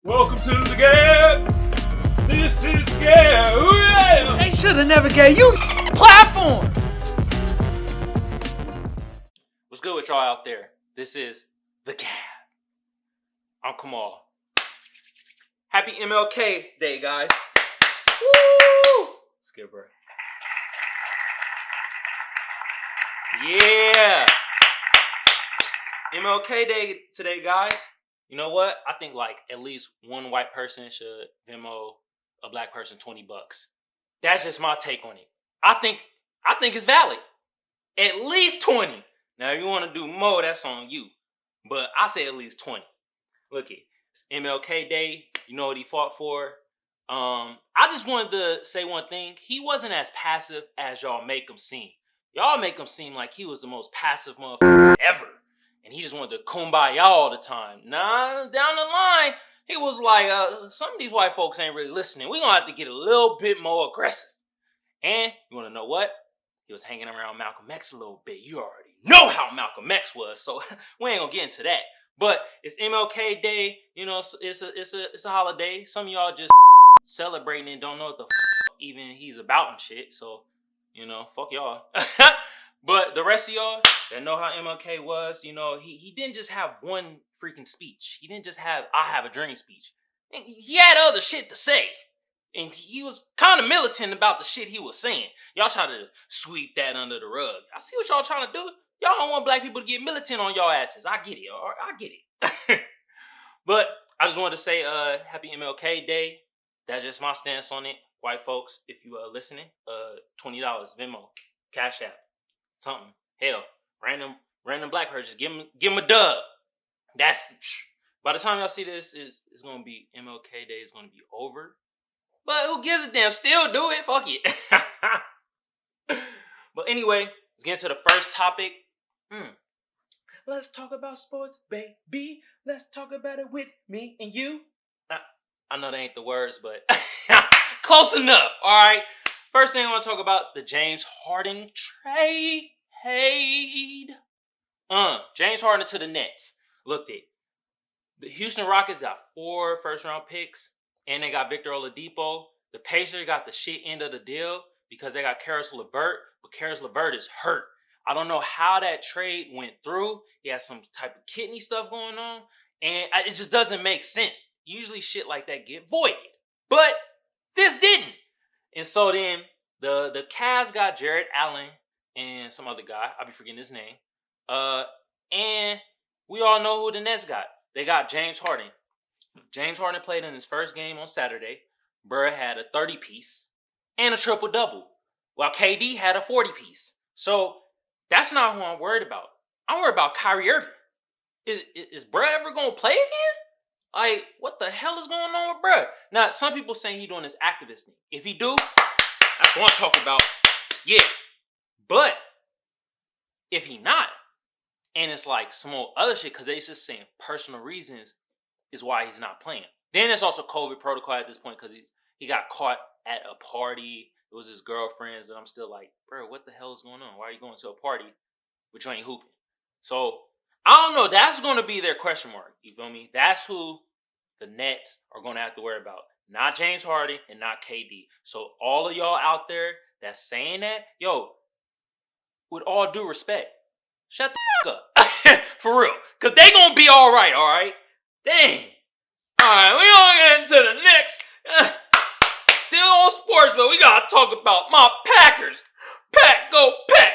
Welcome to the G.A.B. This is G.A.B. They should have never gave you platforms. What's good with y'all out there? This is the G.A.B. I'm Kamal. Happy MLK Day, guys. Woo! Let's get a break. Yeah. MLK Day today, guys. You know what? I think like at least one white person should Venmo a black person $20. That's just my take on it. I think it's valid. At least 20. Now, if you want to do more, that's on you. But I say at least 20. Look it. It's MLK Day. You know what he fought for. I just wanted to say one thing. He wasn't as passive as y'all make him seem. Y'all make him seem like he was the most passive motherfucker ever. And he just wanted to kumbaya all the time. Nah, down the line, he was like, some of these white folks ain't really listening. We're going to have to get a little bit more aggressive. And you want to know what? He was hanging around Malcolm X a little bit. You already know how Malcolm X was, so we ain't going to get into that. But it's MLK Day. You know, it's a holiday. Some of y'all just celebrating and don't know what the even he's about and shit. So, you know, fuck y'all. But the rest of y'all that know how MLK was, you know, he didn't just have one freaking speech. He didn't just have I have a dream speech. He had other shit to say. And he was kind of militant about the shit he was saying. Y'all try to sweep that under the rug. I see what y'all trying to do. Y'all don't want black people to get militant on y'all asses. I get it. I get it. But I just wanted to say happy MLK Day. That's just my stance on it. White folks, if you are listening, $20 Venmo, Cash App. Something. Hell, random black person, just give him a dub. That's by the time y'all see this, it's gonna be MLK Day is gonna be over. But who gives a damn? Still do it. Fuck it. But anyway, let's get into the first topic. Let's talk about sports, baby. Let's talk about it with me and you. I know that ain't the words, but close enough. All right. First thing I want to talk about, the James Harden trade. James Harden to the Nets. Look it. The Houston Rockets got 4 first-round picks, and they got Victor Oladipo. The Pacers got the shit end of the deal because they got Caris LeVert, but Caris LeVert is hurt. I don't know how that trade went through. He has some type of kidney stuff going on, and it just doesn't make sense. Usually shit like that get voided, but this didn't. And so then the Cavs got Jared Allen and some other guy. I'll be forgetting his name. And we all know who the Nets got. They got James Harden. James Harden played in his first game on Saturday. Burr had a 30-piece and a triple-double, while KD had a 40-piece. So that's not who I'm worried about. I'm worried about Kyrie Irving. Is Burr ever going to play again? Like, what the hell is going on with Burr? Now, some people saying he doing this activist thing. If he do, that's what I'm talking about. Yeah. But if he not, and it's like some more other shit, because they just saying personal reasons is why he's not playing. Then it's also COVID protocol at this point because he got caught at a party. It was his girlfriend's, and I'm still like, bro, what the hell is going on? Why are you going to a party but you ain't hooping? So I don't know. That's going to be their question mark. You feel me? That's who the Nets are going to have to worry about. Not James Harden and not KD. So all of y'all out there that's saying that, yo, with all due respect, shut the up. For real. Because they going to be all right? Dang. All right, we going to get into the next. Still on sports, but we got to talk about my Packers. Pack, go, Pack.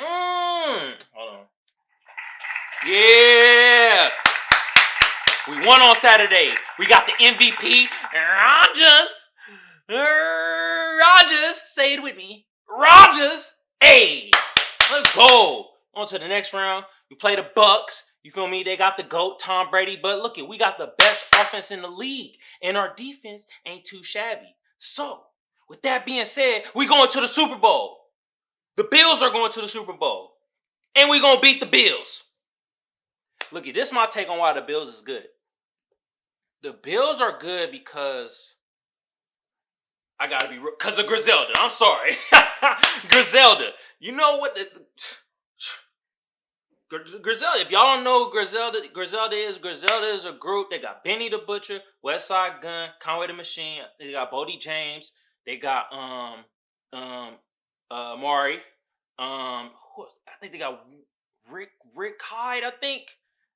Hold on. Yeah. We won on Saturday. We got the MVP, Rodgers. Say it with me. Rodgers. Hey, let's go. On to the next round. We play the Bucks. You feel me? They got the GOAT, Tom Brady. But look it, we got the best offense in the league. And our defense ain't too shabby. So, with that being said, we going to the Super Bowl. The Bills are going to the Super Bowl. And we going to beat the Bills. Look it, this is my take on why the Bills is good. The Bills are good because I gotta be real. Because of Griselda. I'm sorry. Griselda. You know what? Griselda. If y'all don't know who Griselda is a group. They got Benny the Butcher, Westside Gun, Conway the Machine. They got Bodie James. They got Maury. I think they got Rick Hyde. I think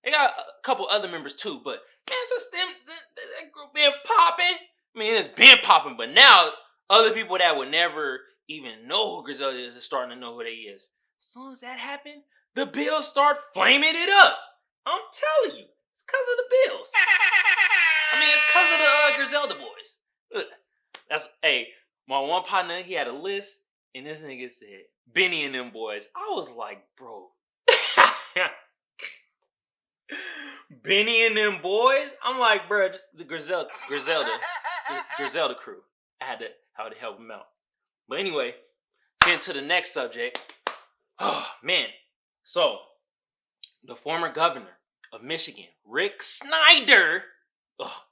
they got a couple other members too. But man, since that group been popping. I mean, it's been popping, but now other people that would never even know who Griselda is starting to know who they is. As soon as that happened, the Bills start flaming it up. I'm telling you, it's because of the Bills. I mean, it's because of the Griselda boys. Look, my one partner, he had a list, and this nigga said Benny and them boys. I was like, bro. Benny and them boys? I'm like, bro, the Griselda crew. I had to help him out. But anyway, getting to the next subject. Oh, man. So, the former governor of Michigan, Rick Snyder. Oh,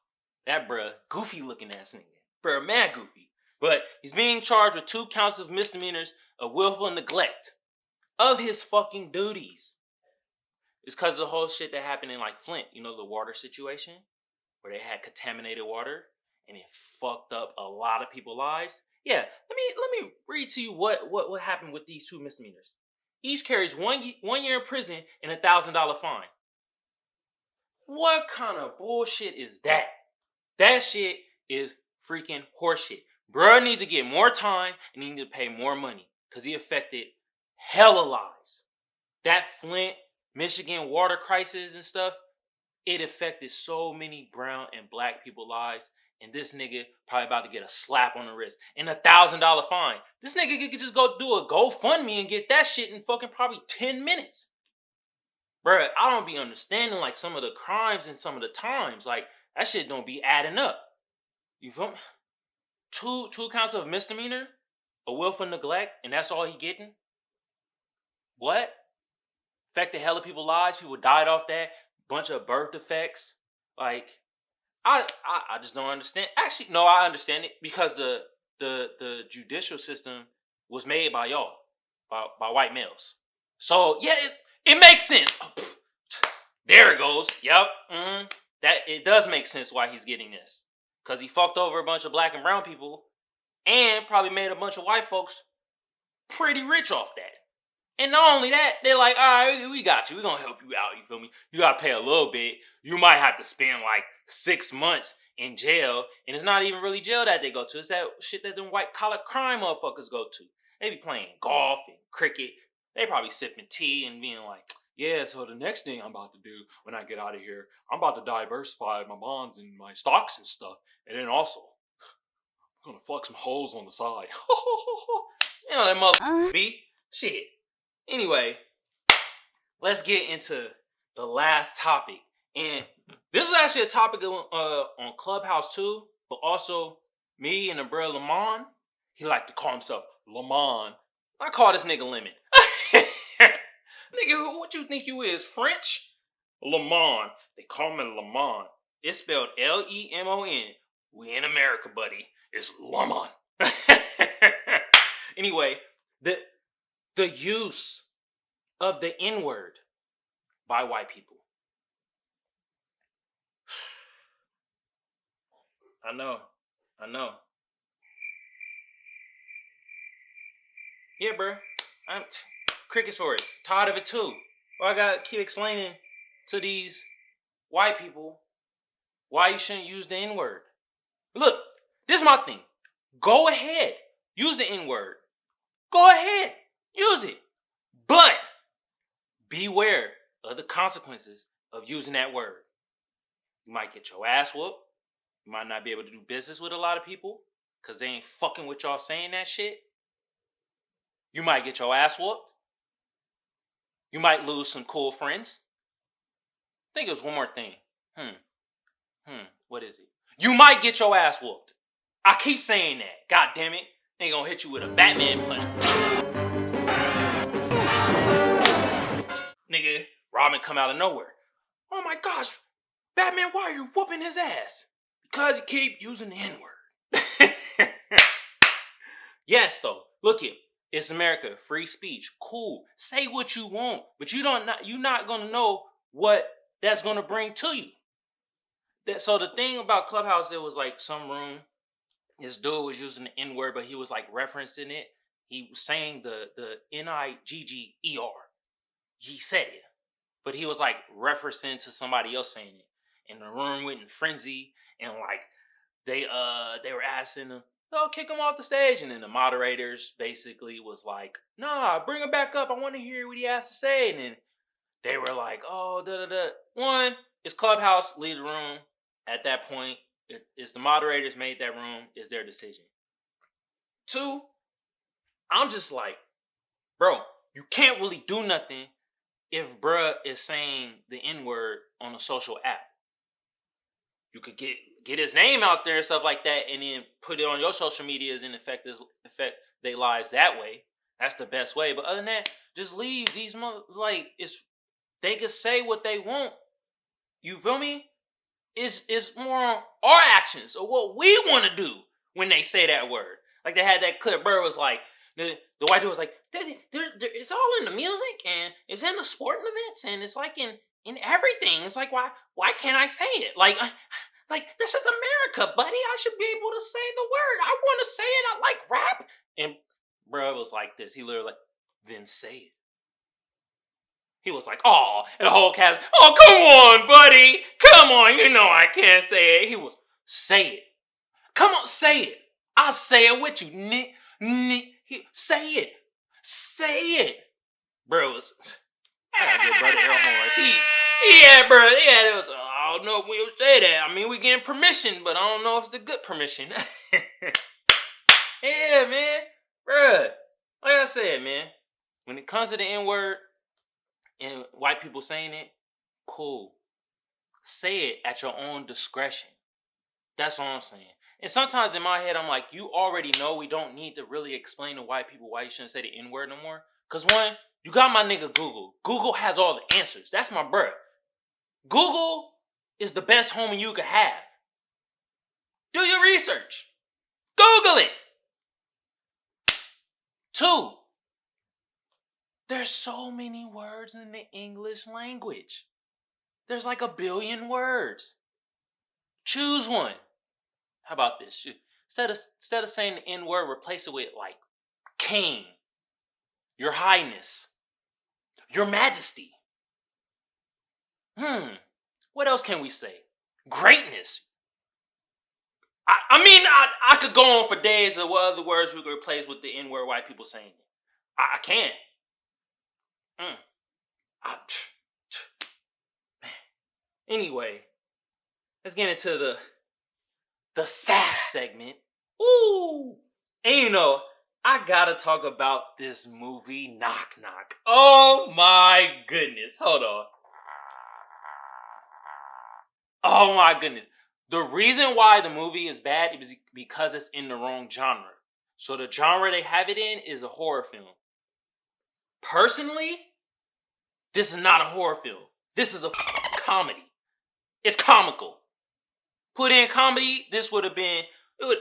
that bruh, goofy looking ass nigga. Bruh, mad goofy. But he's being charged with 2 counts of misdemeanors of willful neglect of his fucking duties. It's because of the whole shit that happened in like Flint, you know, the water situation where they had contaminated water and it fucked up a lot of people's lives. Yeah, let me read to you what happened with these 2 misdemeanors. Each carries 1 year in prison and a $1,000 fine. What kind of bullshit is that? That shit is freaking horseshit. Bruh need to get more time and he need to pay more money because he affected hella lives. That Flint, Michigan water crisis and stuff, it affected so many brown and black people's lives. And this nigga probably about to get a slap on the wrist and a $1,000 fine. This nigga could just go do a GoFundMe and get that shit in fucking probably 10 minutes. Bruh, I don't be understanding like some of the crimes and some of the times. Like that shit don't be adding up. You feel me? Two counts of misdemeanor, a willful neglect, and that's all he getting? What? Affected hella people's lives. People died off that. Bunch of birth defects. Like, I just don't understand. Actually, no, I understand it because the judicial system was made by y'all, by white males. So yeah, it makes sense. Oh, there it goes. Yep. That it does make sense why he's getting this. Because he fucked over a bunch of black and brown people and probably made a bunch of white folks pretty rich off that. And not only that, they're like, all right, we got you. We're going to help you out, you feel me? You got to pay a little bit. You might have to spend like 6 months in jail. And it's not even really jail that they go to. It's that shit that them white collar crime motherfuckers go to. They be playing golf and cricket. They probably sipping tea and being like, yeah, so the next thing I'm about to do when I get out of here, I'm about to diversify my bonds and my stocks and stuff. And then also, I'm going to fuck some hoes on the side. You know that motherfucker be? Shit. Anyway, let's get into the last topic. And this is actually a topic on Clubhouse too, but also me and the bro Lamont, he like to call himself Lamont. I call this nigga Lemon. Nigga, what you think you is, French? Lamont. They call me Lamont. It's spelled Lemon. We in America, buddy. It's Lamont. Anyway, the use of the N-word by white people. I know. Yeah, bro. I'm crickets for it. Tired of it too. Well, I gotta keep explaining to these white people why you shouldn't use the N-word. Look, this is my thing. Go ahead. Use the N-word. Go ahead. Use it. But beware of the consequences of using that word. You might get your ass whooped. You might not be able to do business with a lot of people because they ain't fucking with y'all saying that shit. You might get your ass whooped. You might lose some cool friends. I think it was one more thing. What is it? You might get your ass whooped. I keep saying that. God damn it. They gonna hit you with a Batman punch. Nigga, Robin come out of nowhere. Oh my gosh, Batman, why are you whooping his ass? Because he keep using the N-word. Yes, though. Look here. It's America, free speech, cool. Say what you want, but you're not gonna know what that's gonna bring to you. So the thing about Clubhouse, it was like some room. This dude was using the N-word, but he was like referencing it. He was saying the Nigger. He said it, but he was like referencing to somebody else saying it. And the room went in frenzy, and like they were asking him, "Oh, kick him off the stage," and then the moderators basically was like, "Nah, bring him back up. I want to hear what he has to say." And then they were like, "Oh, da da da." One, it's Clubhouse, leave the room. At that point, it's the moderators made that room. It's their decision. Two, I'm just like, bro, you can't really do nothing if bruh is saying the N-word on a social app. You could get his name out there and stuff like that, and then put it on your social medias and affect their lives that way. That's the best way. But other than that, just leave these they can say what they want. You feel me? It's more on our actions or what we want to do when they say that word. Like they had that clip. Bird was like, the white dude was like, it's all in the music and it's in the sporting events and it's like in everything. It's like why can't I say it? Like this is America, buddy. I should be able to say the word. I want to say it. I like rap. And bro was like this. He literally like, then say it. He was like, "Oh," and the whole cast, "Oh, come on, buddy. Come on, you know I can't say it." He was, "Say it. Come on, say it. I'll say it with you. Say it. Say it." Bro was, I gotta give brother air horns. It was, I don't know if we'll say that. I mean, we getting permission, but I don't know if it's the good permission. Yeah, man. Bruh. Like I said, man, when it comes to the N-word, and white people saying it, cool. Say it at your own discretion. That's what I'm saying. And sometimes in my head, I'm like, you already know we don't need to really explain to white people why you shouldn't say the N-word no more. Because one, you got my nigga Google. Google has all the answers. That's my bruh. Google is the best homie you could have. Do your research. Google it. Two, there's so many words in the English language. There's like 1 billion words. Choose one. How about this? Instead of saying the N-word, replace it with like king, your highness, your majesty. What else can we say? Greatness. I could go on for days of what other words we could replace with the N-word white people saying it. I can. Anyway, let's get into the SAF segment. Ooh. And you know, I gotta talk about this movie, Knock Knock. Oh my goodness. Hold on. Oh my goodness. The reason why the movie is bad is because it's in the wrong genre. So the genre they have it in is a horror film. Personally, this is not a horror film. This is a comedy. It's comical. Put in comedy, this would have been a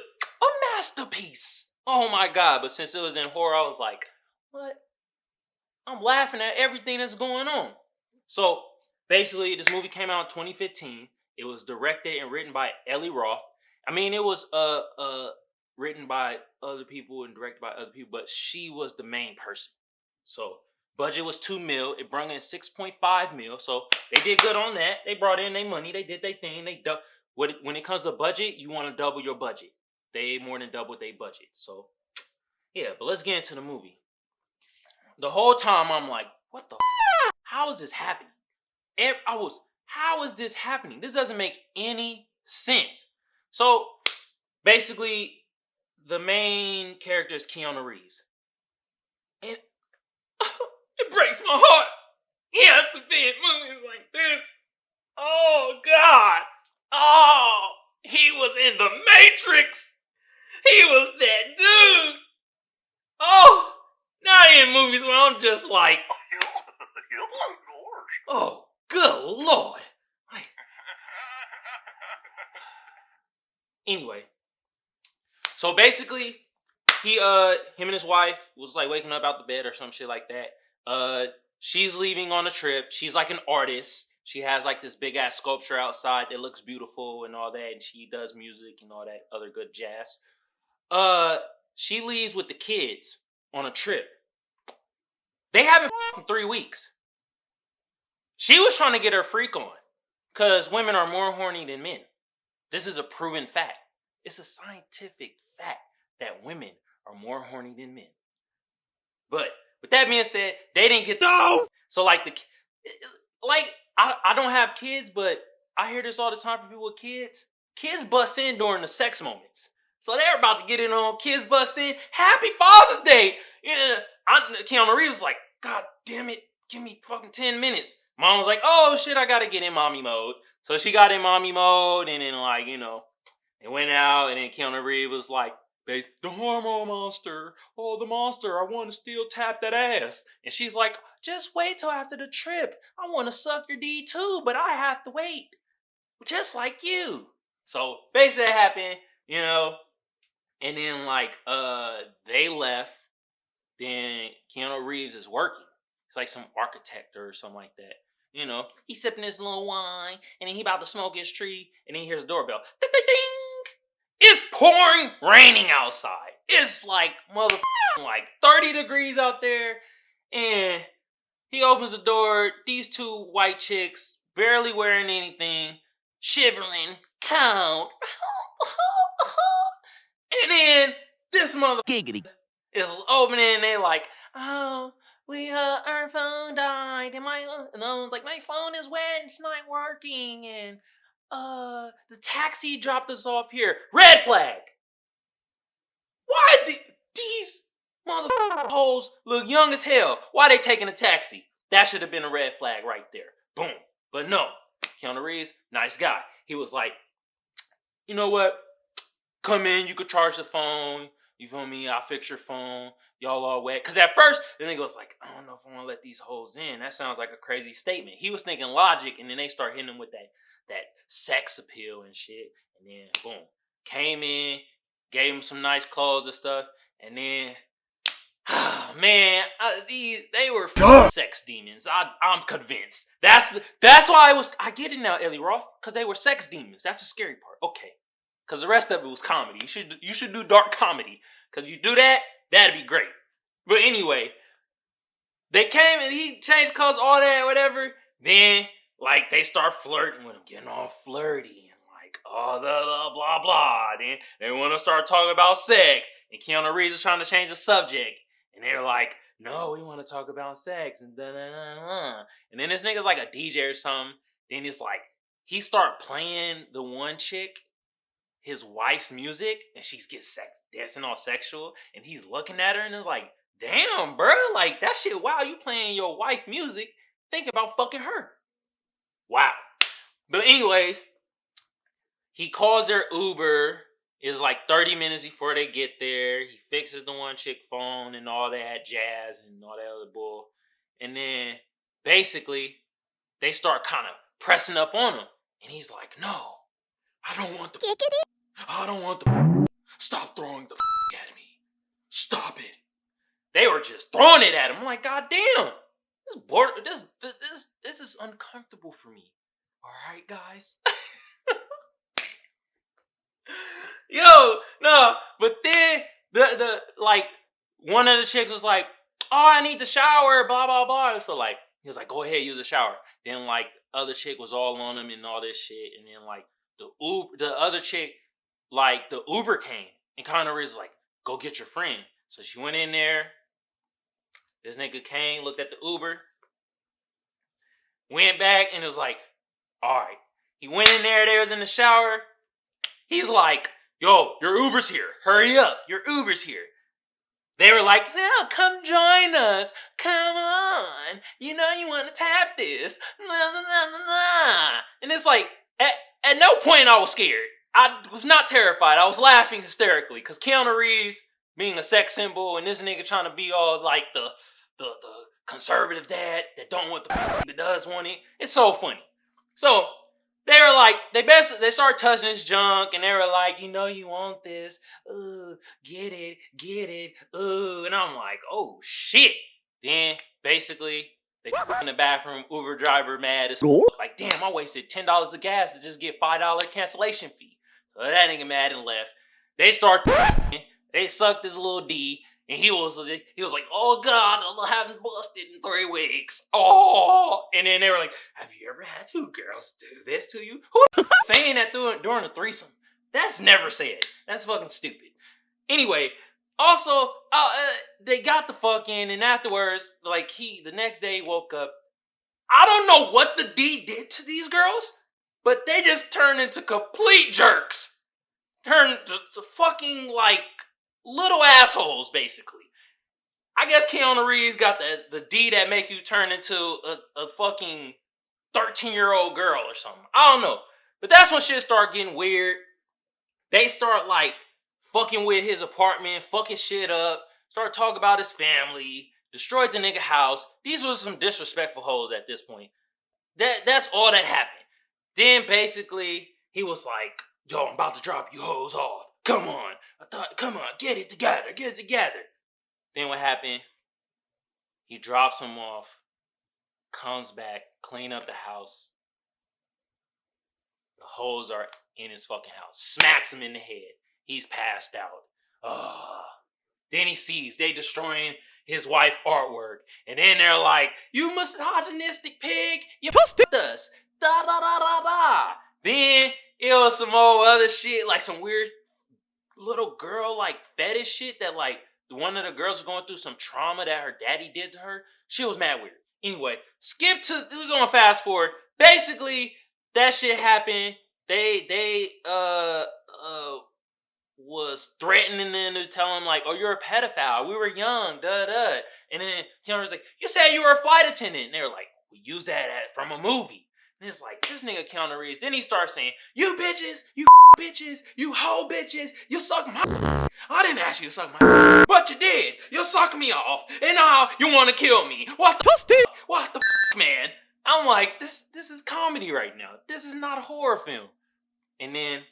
masterpiece. Oh my God. But since it was in horror, I was like, what? I'm laughing at everything that's going on. So basically, this movie came out in 2015. It was directed and written by Eli Roth. I mean, it was written by other people and directed by other people, but she was the main person. So budget was $2 million. It brought in $6.5 million. So they did good on that. They brought in their money. They did their thing. When it comes to budget, you want to double your budget. They more than doubled their budget. So yeah, but let's get into the movie. The whole time I'm like, what the how is this happening? How is this happening? This doesn't make any sense. So basically, the main character is Keanu Reeves. And it breaks my heart. He has to be in movies like this. Oh, God. Oh, he was in The Matrix. He was that dude. Oh, now in movies where I'm just like, oh, good Lord. Anyway, so basically, him and his wife was like waking up out the bed or some shit like that. She's leaving on a trip. She's like an artist. She has like this big ass sculpture outside that looks beautiful and all that, and she does music and all that other good jazz. She leaves with the kids on a trip. They haven't f***ed in 3 weeks. She was trying to get her freak on, because women are more horny than men. This is a proven fact. It's a scientific fact that women are more horny than men. But with that being said, they didn't get so like I don't have kids, but I hear this all the time from people with kids. Kids bust in during the sex moments. So they're about to get in on kids bust in. Happy Father's Day. Yeah, Keanu Reeves was like, God damn it, give me fucking 10 minutes. Mom was like, oh shit, I gotta get in mommy mode. So she got in mommy mode, and then like, you know, it went out, and then Keanu Reeves was like, the hormone monster. Oh, the monster. I want to still tap that ass. And she's like, just wait till after the trip. I want to suck your D too, but I have to wait. Just like you. So basically that happened, you know. And then like, they left. Then Keanu Reeves is working. He's like some architect or something like that. You know, he's sipping his little wine, and then he about to smoke his tree, and then he hears the doorbell. Ding, ding, ding. It's pouring, raining outside. It's like motherfucking like 30 degrees out there. And he opens the door. These two white chicks, barely wearing anything, shivering, cold. And then this motherfucker is opening, and they like, oh, our phone died, and my phone is wet, it's not working, and the taxi dropped us off here. Red flag. Why these motherfucking hoes look young as hell? Why they taking a taxi? That should have been a red flag right there. Boom. But no, Keanu Reeves, nice guy. He was like, you know what? Come in, you could charge the phone. You feel me? I'll fix your phone. Y'all all wet. Because at first, the nigga was like, I don't know if I want to let these hoes in. That sounds like a crazy statement. He was thinking logic, and then they start hitting him with that sex appeal and shit. And then, boom. Came in, gave him some nice clothes and stuff. And then, man, they were sex demons. I'm convinced. That's why I get it now, Ellie Roth. Because they were sex demons. That's the scary part. Okay. Because the rest of it was comedy. You should do dark comedy. Because you do that, that'd be great. But anyway, they came and he changed clothes, all that, whatever. Then, like, they start flirting with him, getting all flirty. And like, oh, blah, blah. Then they want to start talking about sex. And Keanu Reeves is trying to change the subject. And they're like, no, we want to talk about sex. And da-da-da-da. And then this nigga's like a DJ or something. Then it's like, he start playing the one chick his wife's music, and she gets dancing all sexual, and he's looking at her, and it's like, damn, bro, like, that shit, wow, you playing your wife music, think about fucking her. Wow. But anyways, he calls their Uber. It's like 30 minutes before they get there. He fixes the one chick phone and all that jazz and all that other bull. And then, basically, they start kind of pressing up on him, and he's like, no, I don't want the stop throwing the at me. Stop it. They were just throwing it at him. I'm like, God damn. This is uncomfortable for me. Alright, guys. Yo, no, but then the like one of the chicks was like, oh, I need the shower, blah blah blah. So like he was like, go ahead, use the shower. Then like other chick was all on him and all this shit, and then like the other chick, like the Uber came and Keanu Reeves was like, go get your friend. So she went in there. This nigga came, looked at the Uber, went back, and it was like, all right. He went in there. They was in the shower. He's like, yo, your Uber's here. Hurry up. Your Uber's here. They were like, no, come join us. Come on. You know you want to tap this. Nah, nah, nah, nah. And it's like, at no point I was scared. I was not terrified. I was laughing hysterically because Keanu Reeves being a sex symbol and this nigga trying to be all like the conservative dad that don't want the that does want it. It's so funny. So they were like, they started touching his junk, and they were like, you know you want this. Ooh, get it. Ooh. And I'm like, oh, shit. Then, basically, they in the bathroom, Uber driver mad as fuck. Like, damn, I wasted $10 of gas to just get $5 cancellation fee. So that nigga mad and left. They they sucked his little D, and he was like, oh God, I haven't busted in 3 weeks. Oh, and then they were like, have you ever had 2 girls do this to you? Who the saying that during a threesome? That's never said. That's fucking stupid. Anyway, also, they got the fuck in, and afterwards, like the next day woke up. I don't know what the D did to these girls, but they just turned into complete jerks. Turned to fucking, like, little assholes, basically. I guess Keanu Reeves got the D that make you turn into a fucking 13-year-old girl or something. I don't know. But that's when shit start getting weird. They start, like, fucking with his apartment, fucking shit up, start talking about his family, destroyed the nigga house. These were some disrespectful hoes at this point. That's all that happened. Then, basically, he was like, yo, I'm about to drop you hoes off. Come on. Come on, get it together. Then what happened? He drops them off, comes back, clean up the house. The hoes are in his fucking house. Smacks him in the head. He's passed out. Then he sees they destroying his wife artwork. And then they're like, you misogynistic pig. You f***ed us. Da da da da da. Then it was some old other shit, like some weird little girl, like, fetish shit that, like, one of the girls was going through some trauma that her daddy did to her. She was mad weird. Anyway, we're gonna fast forward. Basically, that shit happened. They was threatening them to tell him, like, oh, you're a pedophile. We were young, da. And then Keanu was like, you said you were a flight attendant. And they were like, we used that from a movie. And it's like, this nigga Keanu Reeves. Then he starts saying, you bitches, you bitches, you hoe bitches, you suck my I didn't ask you to suck my but you did. You suck me off. And now you want to kill me. What the fuck? What the fuck, man? I'm like, this is comedy right now. This is not a horror film. And then,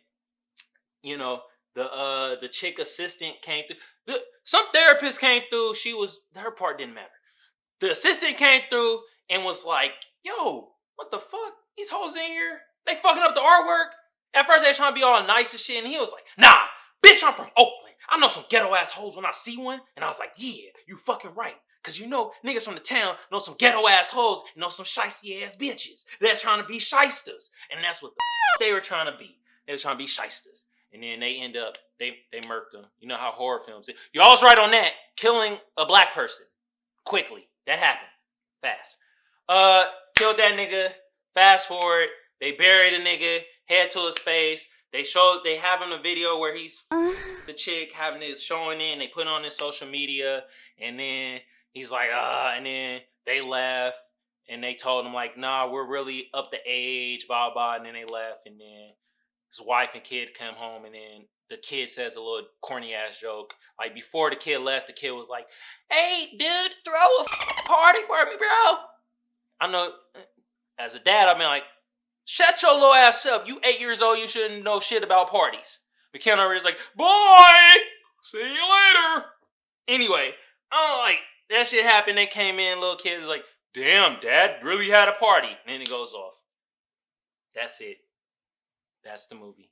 you know, the chick assistant came through. Some therapist came through. Her part didn't matter. The assistant came through and was like, yo, what the fuck? These hoes in here, they fucking up the artwork. At first they trying to be all nice and shit, and he was like, nah, bitch, I'm from Oakland. I know some ghetto ass hoes when I see one. And I was like, yeah, you fucking right. Cause you know, niggas from the town know some ghetto ass hoes and know some shysty ass bitches that's trying to be shysters. And that's what they were trying to be. They were trying to be shysters. And then they end up, they murked them. You know how horror films is. You're always right on that. Killing a black person. Quickly. That happened. Fast. Killed that nigga. Fast forward. They buried a nigga. Head to his face. They have him a video where he's the chick having this showing in. They put it on his social media. And then he's like, and then they left. And they told him, like, nah, we're really up to age, blah, blah. And then they left. And then his wife and kid come home. And then the kid says a little corny ass joke. Like, before the kid left, the kid was like, hey, dude, throw a party for me, bro. I know, as a dad, I've been like, shut your little ass up. You 8 years old, you shouldn't know shit about parties. But Keanu Reeves like, boy, see you later. Anyway, I don't like, that shit happened. They came in, little kids like, damn, dad really had a party. And then it goes off. That's it. That's the movie.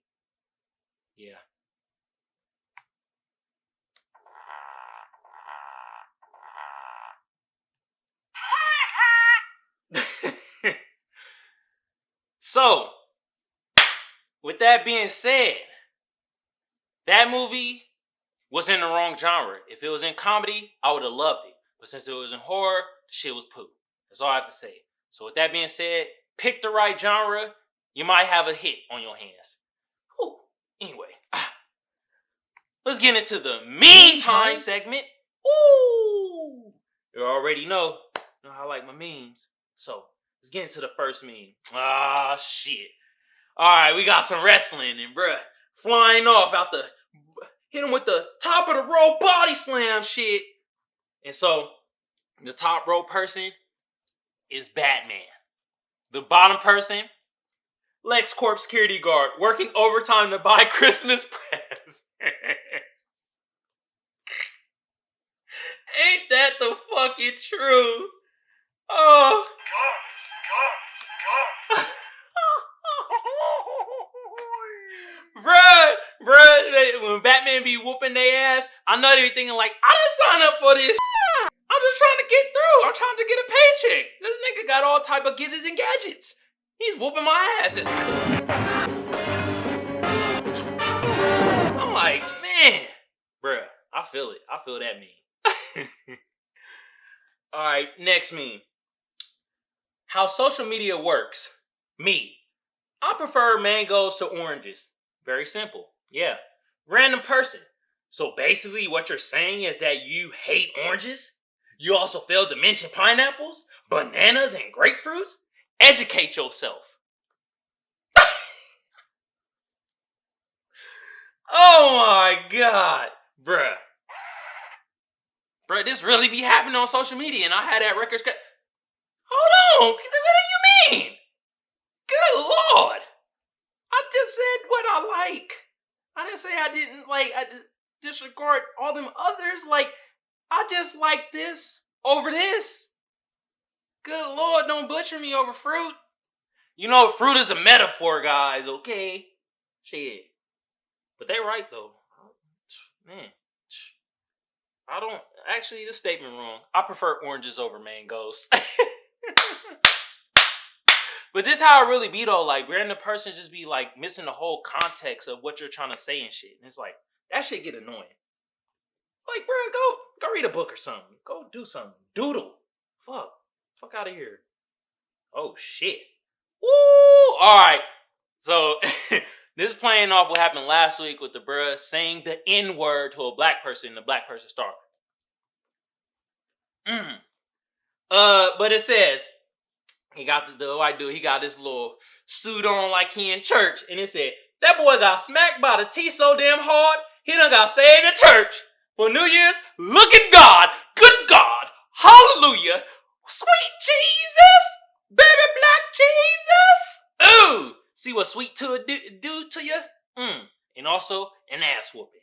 Yeah. So, with that being said, that movie was in the wrong genre. If it was in comedy, I would have loved it. But since it was in horror, the shit was poo. That's all I have to say. So with that being said, pick the right genre, you might have a hit on your hands. Whew. Anyway, let's get into the meantime segment. Ooh, you already know how I like my memes. So, let's get into the first meme. Ah, shit. Alright, we got some wrestling and bruh, flying off out the, hit him with the top of the rope body slam shit. And so, the top rope person is Batman. The bottom person, Lex-Corp security guard working overtime to buy Christmas presents. Ain't that the fucking truth? Oh. Bruh, when Batman be whooping their ass, I know they be thinking like, I didn't sign up for this. I'm just trying to get through. I'm trying to get a paycheck. This nigga got all type of gizzards and gadgets. He's whooping my ass. I'm like, man, bruh, I feel it. I feel that meme. All right, next meme. How social media works. Me. I prefer mangoes to oranges. Very simple. Yeah. Random person. So basically what you're saying is that you hate oranges? You also failed to mention pineapples, bananas, and grapefruits? Educate yourself. Oh my God. Bruh, this really be happening on social media and I had that record scratch. Hold on. What do you mean? Good Lord. I just said what I like. I didn't say I didn't like, I disregard all them others. Like, I just like this over this. Good Lord, don't butcher me over fruit. You know, fruit is a metaphor, guys, okay? Shit. But they right, though. Man. I don't, actually, this statement wrong. I prefer oranges over mangoes. But this how it really be, though. Like, random person just be, like, missing the whole context of what you're trying to say and shit. And it's like, that shit get annoying. Like, bro, go read a book or something. Go do something. Doodle. Fuck out of here. Oh, shit. Woo! All right. So, this is playing off what happened last week with the bruh saying the N-word to a black person and the black person star. But it says, he got the white dude, he got this little suit on like he in church. And it said, that boy got smacked by the T so damn hard, he done got saved in church. For New Year's, look at God. Good God. Hallelujah. Sweet Jesus. Baby black Jesus. Ooh. See what sweet to do to you? And also an ass whooping.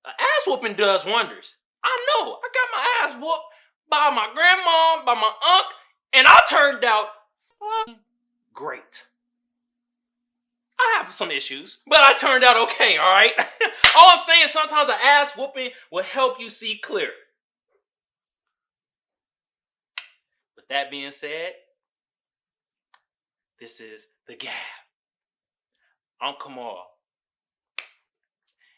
An ass whooping does wonders. I know. I got my ass whooped by my grandma, by my uncle, and I turned out great. I have some issues, but I turned out okay, all right? All I'm saying, sometimes an ass whooping will help you see clear. With that being said, this is the G.A.B. I'm Kamal.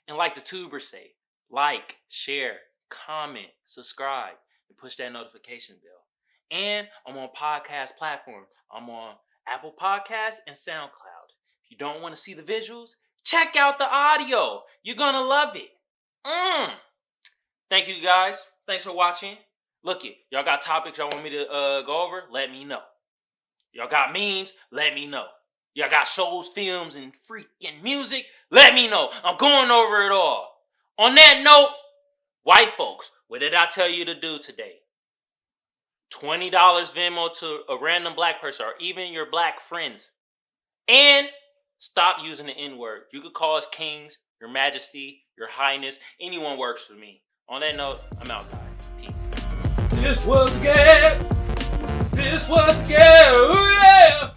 And like the tubers say, like, share, comment, subscribe, and push that notification bell. And I'm on podcast platform. I'm on Apple Podcasts and SoundCloud. If you don't want to see the visuals, check out the audio. You're gonna love it. Thank you guys. Thanks for watching. Look it, y'all got topics y'all want me to go over? Let me know. Y'all got memes? Let me know. Y'all got shows, films, and freaking music? Let me know. I'm going over it all. On that note, white folks, what did I tell you to do today? $20 Venmo to a random black person or even your black friends. And stop using the N-word. You could call us kings, your majesty, your highness. Anyone works for me. On that note, I'm out, guys. Peace. This was G.A.B. This was G.A.B. Ooh, yeah.